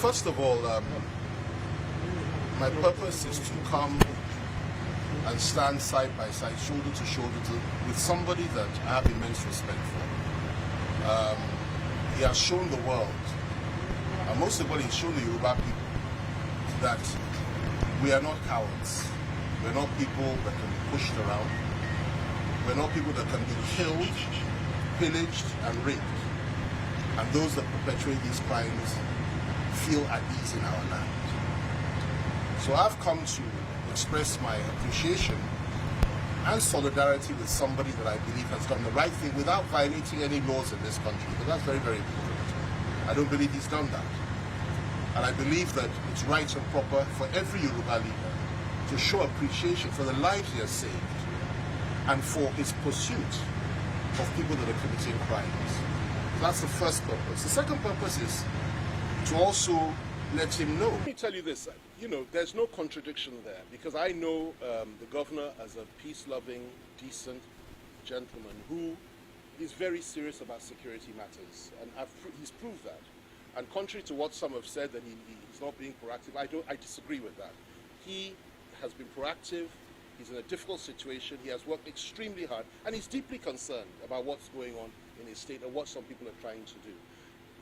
first of all, my purpose is to come and stand side by side, shoulder to shoulder with somebody that I have immense respect for. He has shown the world, and most of all, he's shown the Yoruba people that we are not cowards. We're not people that can be pushed around. We're not people that can be killed, pillaged, and raped. And those that perpetrate these crimes feel at ease in our land. So I've come to express my appreciation and solidarity with somebody that I believe has done the right thing without violating any laws in this country. But that's very, very important. I don't believe he's done that. And I believe that it's right and proper for every Yoruba leader to show appreciation for the lives he has saved and for his pursuit of people that are committing crimes. So that's the first purpose. The second purpose is to also let him know. Let me tell you this, there's no contradiction there, because I know the governor as a peace-loving, decent gentleman who is very serious about security matters, and he's proved that. And contrary to what some have said, that he's not being proactive, I disagree with that. He has been proactive. He's in a difficult situation. He has worked extremely hard, and he's deeply concerned about what's going on in his state and what some people are trying to do.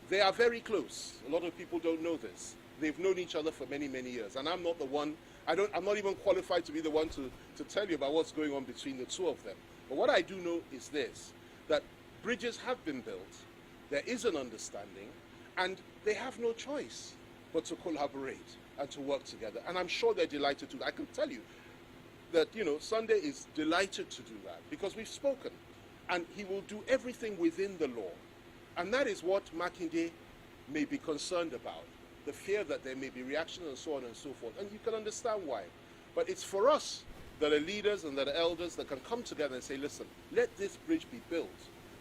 They are very close. A lot of people don't know this. They've known each other for many, many years, and I'm not the one. I'm not even qualified to be the one to tell you about what's going on between the two of them. But what I do know is this: that bridges have been built. There is an understanding, and they have no choice but to collaborate and to work together. And I'm sure they're delighted to. I can tell you that, Sunday is delighted to do that, because we've spoken, and he will do everything within the law. And that is what Makinde may be concerned about, the fear that there may be reaction and so on and so forth. And you can understand why. But it's for us that are leaders and that are elders that can come together and say, listen, let this bridge be built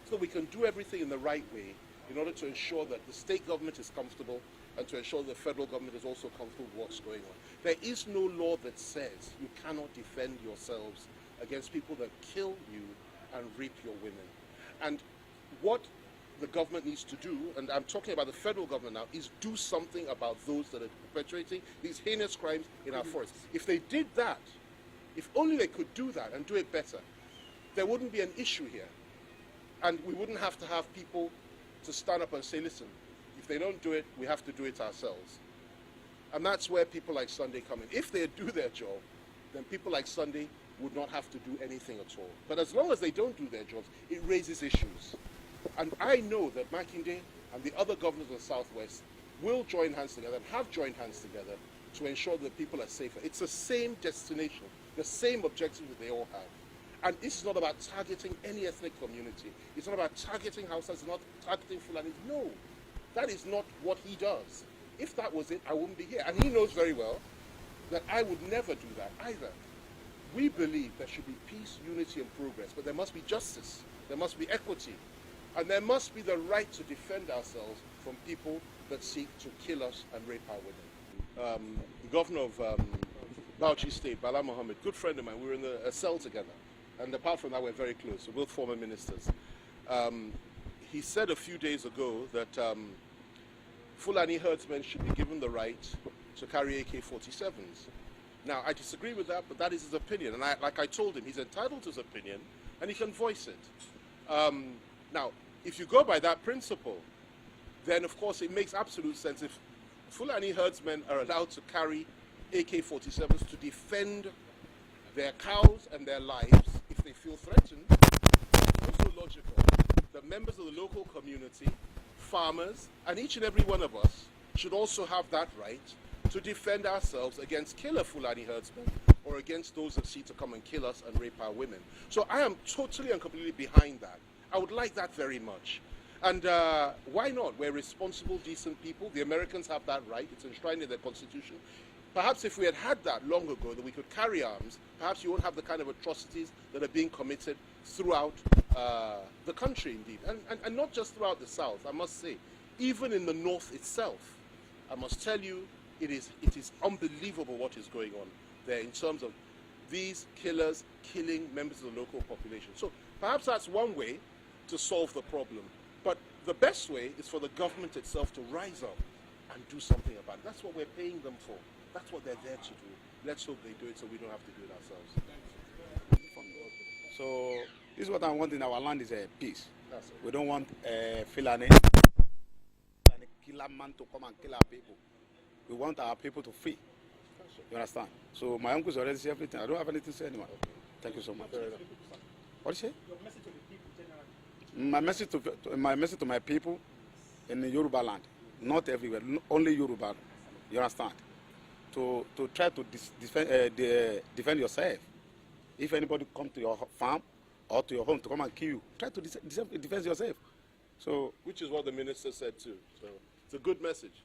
so we can do everything in the right way in order to ensure that the state government is comfortable and to ensure the federal government is also comfortable with what's going on. There is no law that says you cannot defend yourselves against people that kill you and rape your women. And what the government needs to do, and I'm talking about the federal government now, is do something about those that are perpetrating these heinous crimes in our forests. If they did that, if only they could do that and do it better, there wouldn't be an issue here. And we wouldn't have to have people to stand up and say, listen, if they don't do it, we have to do it ourselves. And that's where people like Sunday come in. If they do their job, then people like Sunday would not have to do anything at all. But as long as they don't do their jobs, it raises issues. And I know that Makinde and the other governors of the Southwest will join hands together and have joined hands together to ensure that people are safer. It's the same destination, the same objective that they all have. And this is not about targeting any ethnic community. It's not about targeting Hausas, it's not targeting Fulani. No, that is not what he does. If that was it, I wouldn't be here. And he knows very well that I would never do that either. We believe there should be peace, unity, and progress, but there must be justice, there must be equity, and there must be the right to defend ourselves from people that seek to kill us and rape our women. The governor of Bauchi State, Bala Mohammed, good friend of mine, we were in a cell together. And apart from that, we're very close. We're both former ministers. He said a few days ago that Fulani herdsmen should be given the right to carry AK-47s. Now, I disagree with that, but that is his opinion. And like I told him, he's entitled to his opinion, and he can voice it. Now, if you go by that principle, then of course it makes absolute sense. If Fulani herdsmen are allowed to carry AK-47s to defend their cows and their lives, if they feel threatened, it's also logical that members of the local community, farmers, and each and every one of us should also have that right to defend ourselves against killer Fulani herdsmen or against those that seek to come and kill us and rape our women. So I am totally and completely behind that. I would like that very much. And why not? We're responsible, decent people. The Americans have that right. It's enshrined in their constitution. Perhaps if we had had that long ago, that we could carry arms, perhaps you won't have the kind of atrocities that are being committed throughout the country, indeed. And not just throughout the South, I must say. Even in the North itself, I must tell you, it is unbelievable what is going on there in terms of these killers killing members of the local population. So perhaps that's one way to solve the problem. But the best way is for the government itself to rise up and do something about it. That's what we're paying them for. That's what they're there to do. Let's hope they do it so we don't have to do it ourselves. So this is what I want in our land is peace. That's it. We don't want Fulani killer man to come and kill our people. We want our people to free. You understand? So my uncle's already said everything. I don't have anything to say anymore. Okay. Thank you so much. What do you say? Your message to the people generally. My message to my people in the Yoruba land, not everywhere, only Yoruba. You understand? To try to defend yourself. If anybody come to your farm or to your home to come and kill you, try to defend yourself. So, which is what the minister said too. So it's a good message.